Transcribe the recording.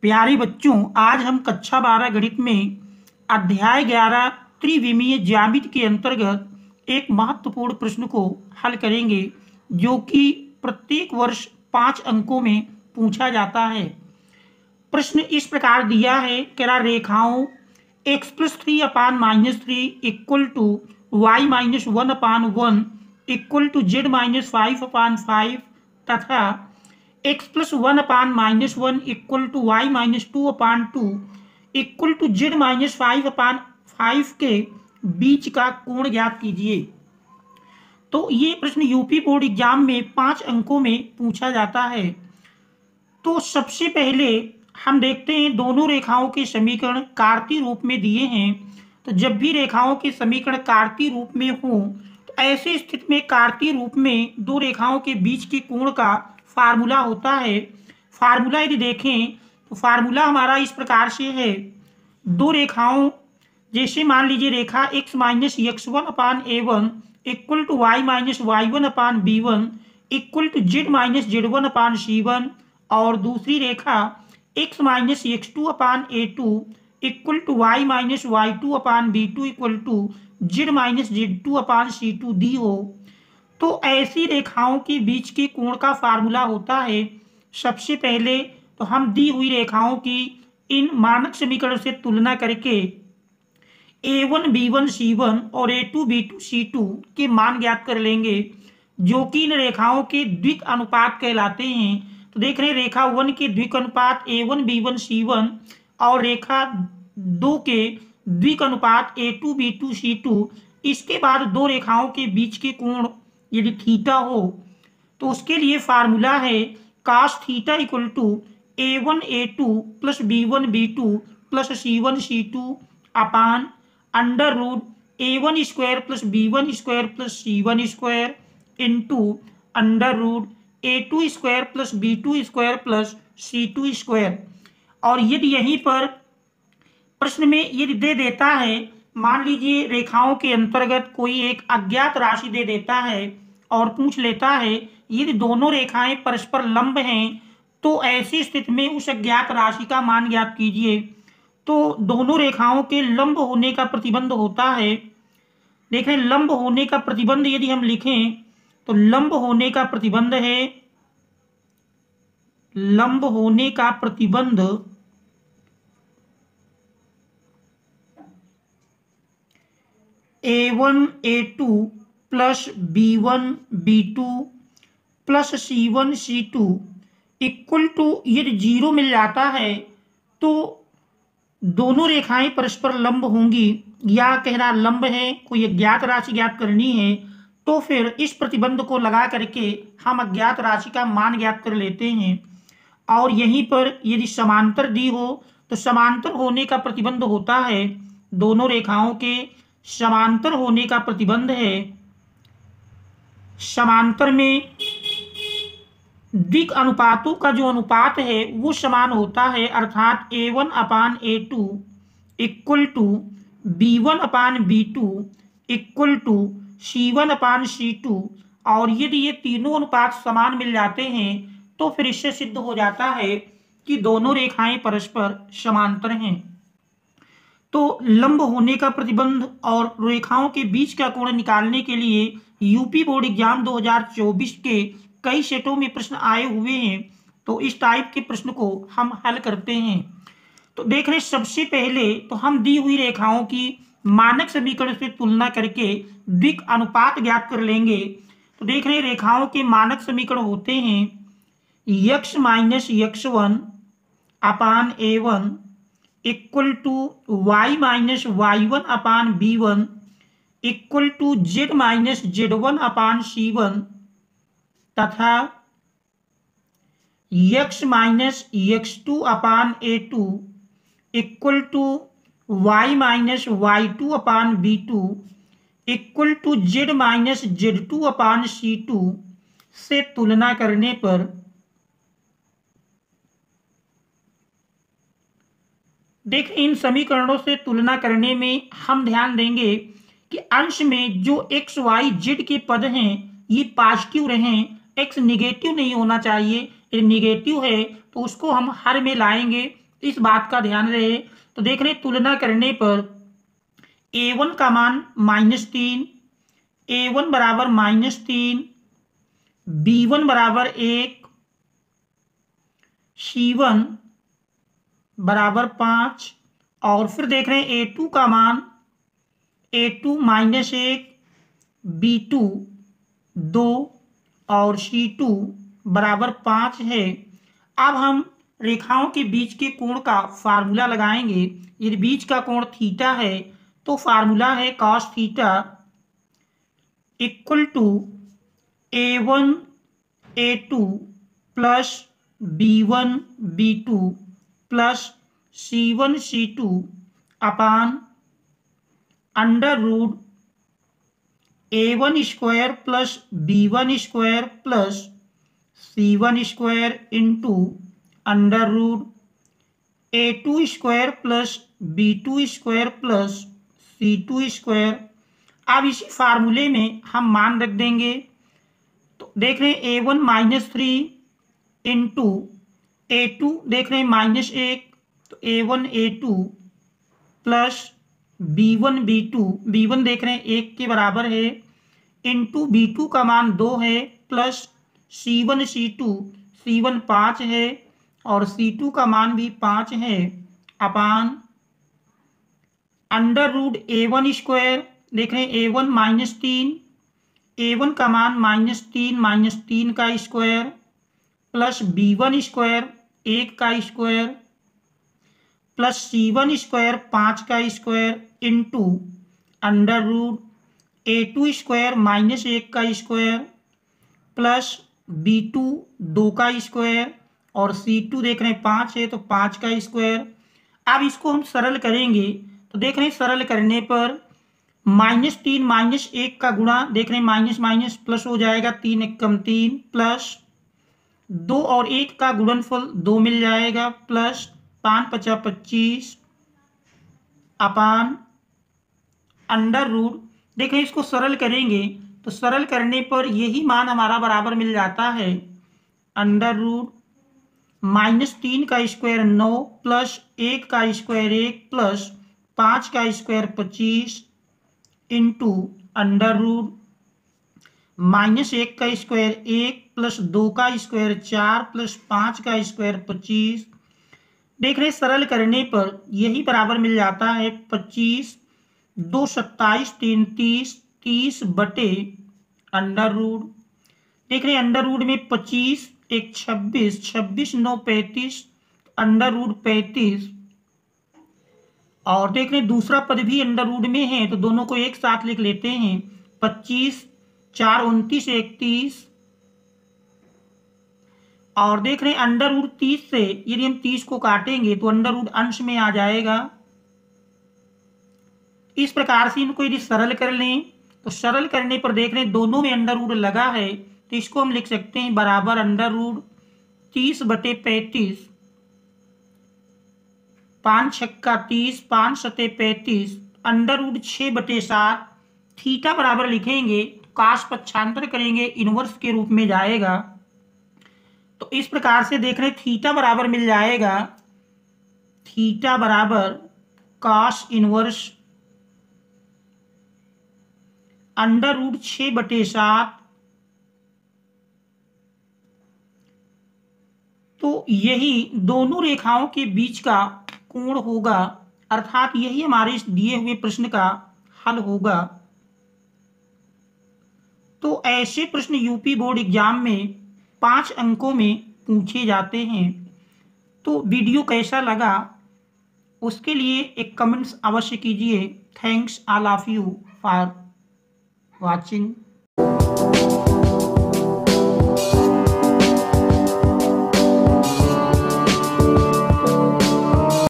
प्यारे बच्चों, आज हम कक्षा 12 गणित में अध्याय 11 त्रिविमीय ज्यामिति के अंतर्गत एक महत्वपूर्ण प्रश्न को हल करेंगे, जो कि प्रत्येक वर्ष 5 अंकों में पूछा जाता है। प्रश्न इस प्रकार दिया है कि रेखाओं x+3 upon -3 equal to y - 1 upon 1 equal to z - 5 upon 5 तथा x+1 upon -1 equal to y - 2 upon 2 equal to z - 5 upon 5 के बीच का कोण ज्ञात कीजिए। तो ये प्रश्न यूपी बोर्ड एग्जाम में 5 अंकों में पूछा जाता है। तो सबसे पहले हम देखते हैं दोनों रेखाओं के समीकरण कार्तीय रूप में दिए हैं। तो जब भी रेखाओं के समीकरण कार्तीय रूप में हों तो ऐसी स्थिति में कार्तीय रूप में दो रेखाओं के बीच के कोण का फार्मूला होता है। फार्मूला यदि देखें तो फार्मूला हमारा इस प्रकार से है। दो रेखाओं, जैसे मान लीजिए रेखा x - x1 upon a1 equal to y - y1 upon b1 equal to z - z1 upon c1, और दूसरी रेखा x - x2 upon a2 equal to y - y2 upon b2 equal to z - z2 upon c2 दी हो। तो ऐसी रेखाओं के बीच के कोण का फार्मूला होता है। सबसे पहले तो हम दी हुई रेखाओं की इन मानक समीकरण से तुलना करके a1 b1 c1 और a2 b2 c2 के मान ज्ञात कर लेंगे, जो कि इन रेखाओं के द्विक अनुपात कहलाते हैं। तो देख रहे हैं रेखा 1 के द्विक अनुपात a1 b1 c1 और रेखा 2 के द्विक अनुपात a2 b2 c2। इसके बाद दो रेखाओं के बीच के कोण यदि थीटा हो तो उसके लिए फार्मूला है cos theta equal to a1 a2 plus b1 b2 plus c1 c2 upon under root a1 square plus b1 square plus c1 square into under root a2 square plus b2 square plus c2 square. और यदि यहीं पर प्रश्न में यदि दे देता है, मान लीजिए रेखाओं के अंतर्गत कोई एक अज्ञात राशि दे देता है और पूछ लेता है यदि दोनों रेखाएं परस्पर लंब हैं तो ऐसी स्थिति में उस अज्ञात राशि का मान ज्ञात कीजिए। तो दोनों रेखाओं के लंब होने का प्रतिबंध होता है। देखें, लंब होने का प्रतिबंध यदि हम लिखें तो लंब होने का प्रतिबंध है, लंब होने का प्रतिबंध a1 a2 plus b1 b2 plus c1 c2 equal to यदि 0 मिल जाता है तो दोनों रेखाएं परस्पर लंब होंगी, या कहना लंब है, कोई अज्ञात राशि ज्ञात करनी है तो फिर इस प्रतिबंध को लगा करके हम अज्ञात राशि का मान ज्ञात कर लेते हैं। और यहीं पर यदि समांतर दी हो तो समांतर होने का प्रतिबंध होता है, दोनों रेखाओं के समांतर होने का प्रतिबंध है, समांतर में द्विक अनुपातों का जो अनुपात है वो समान होता है, अर्थात a1 upon a2 equal to b1 upon b2 equal to c1 upon c2। और यदि ये तीनों अनुपात समान मिल जाते हैं तो फिर इससे सिद्ध हो जाता है कि दोनों रेखाएं परस्पर समांतर हैं। तो लंब होने का प्रतिबंध और रेखाओं के बीच का कोण निकालने के लिए यूपी बोर्ड एग्जाम 2024 के कई सेटों में प्रश्न आए हुए हैं। तो इस टाइप के प्रश्न को हम हल करते हैं। तो देख रहे सबसे पहले तो हम दी हुई रेखाओं की मानक समीकरण से तुलना करके द्विक अनुपात ज्ञात कर लेंगे। तो देख रहे रेखाओं के मानक समीकरण होते हैं x - x1 upon a1 equal to y - y1 upon b1 equal to z - z1 upon c1 तथा x - x2 upon a2 equal to y - y2 upon b2 equal to z - z2 upon c2 से तुलना करने पर देख, इन समीकरणों से तुलना करने में हम ध्यान देंगे कि अंश में जो x y z के पद हैं ये पॉजिटिव रहें, x निगेटिव नहीं होना चाहिए। यदि निगेटिव है तो उसको हम हर में लाएंगे इस बात का ध्यान रहे। तो देख रहे तुलना करने पर a1 का मान -3, a1 बराबर -3, b1 बराबर 1, c1 बराबर 5। और फिर देख रहे हैं a2 का मान a2 -1, b2 2 और c2 बराबर 5 है। अब हम रेखाओं के बीच के कोण का फार्मूला लगाएंगे। यदि बीच का कोण थीटा है तो फार्मूला है cos theta equal to a1 a2 plus b1 b2 plus c1 c2 upon under root a1 square plus b1 square plus c1 square into under root a2 square plus b2 square plus c2 square. अब इसी फार्मूले में हम मान रख देंगे। तो देख रहे हैं a1 -3 इंटू a2 देख रहे हैं -1, तो a1 a2 plus b1 b2, b1 देख रहे हैं 1 के बराबर है, इंटू b2 का मान 2 है, प्लस c1 c2, c1 5 है और c2 का मान भी 5 है, अपान अंडर रूट a1 स्क्वायर देख रहे हैं a1 -3, a1 का मान -3 का स्क्वायर प्लस b1 स्क्वायर 1 का स्क्वायर प्लस c1 स्क्वायर 5 का square into under root a2 square -1 का स्क्वायर प्लस b2 2 का स्क्वायर और c2 देख रहे हैं 5 है तो 5 का स्क्वायर। अब इसको हम सरल करेंगे तो देख रहे हैं सरल करने पर -3 -1 का गुणा देख रहे हैं माइनस माइनस प्लस हो जाएगा, 3 एकम 3 प्लस 2 और 1 का गुणनफल 2 मिल जाएगा, प्लस 5 × 5 = 25 अपान अंडर रूट देखें इसको सरल करेंगे तो सरल करने पर यही मान हमारा बराबर मिल जाता है अंडर रूट -3 का स्क्वायर 9 प्लस 1 का स्क्वायर 1 प्लस 5 का स्क्वायर 25 इंटू अंडर रूट -1 का स्क्वायर 1 प्लस 2 का स्क्वायर 4 प्लस 5 का स्क्वायर 25। देख रहे सरल करने पर यही बराबर मिल जाता है 25, 2 27 3 30, 30 बटे अंडर रूट देख रहे अंडर रूट में 25 1 26, 26 9 35 अंडर रूट 35 और देख रहे दूसरा पद भी अंडर रूट में है तो दोनों को एक साथ लिख लेते हैं 25 4 29 31 और देख रहे हैं अंडर रूट 30 से यदि हम 30 को काटेंगे तो अंडर रूट अंश में आ जाएगा। इस प्रकार से इनको यदि सरल कर लें तो सरल करने पर देख रहे हैं दोनों में अंडर रूट लगा है तो इसको हम लिख सकते हैं बराबर अंडर रूट 30 बटे 35, 5 छक्का 30, 5 सते 35 अंडर रूट 6 बटे 7। थीटा बराबर लिखेंगे काश पक्षांतर करेंगे इनवर्स के रूप में जाएगा। तो इस प्रकार से देख रहे हैं थीटा बराबर मिल जाएगा थीटा बराबर काश इनवर्स अंडर रूट 6 बटे 7। तो यही दोनों रेखाओं के बीच का कोण होगा, अर्थात यही हमारे इस दिए हुए प्रश्न का हल होगा। तो ऐसे प्रश्न यूपी बोर्ड एग्जाम में 5 अंकों में पूछे जाते हैं। तो वीडियो कैसा लगा उसके लिए एक कमेंट्स अवश्य कीजिए। Thanks all of you for watching.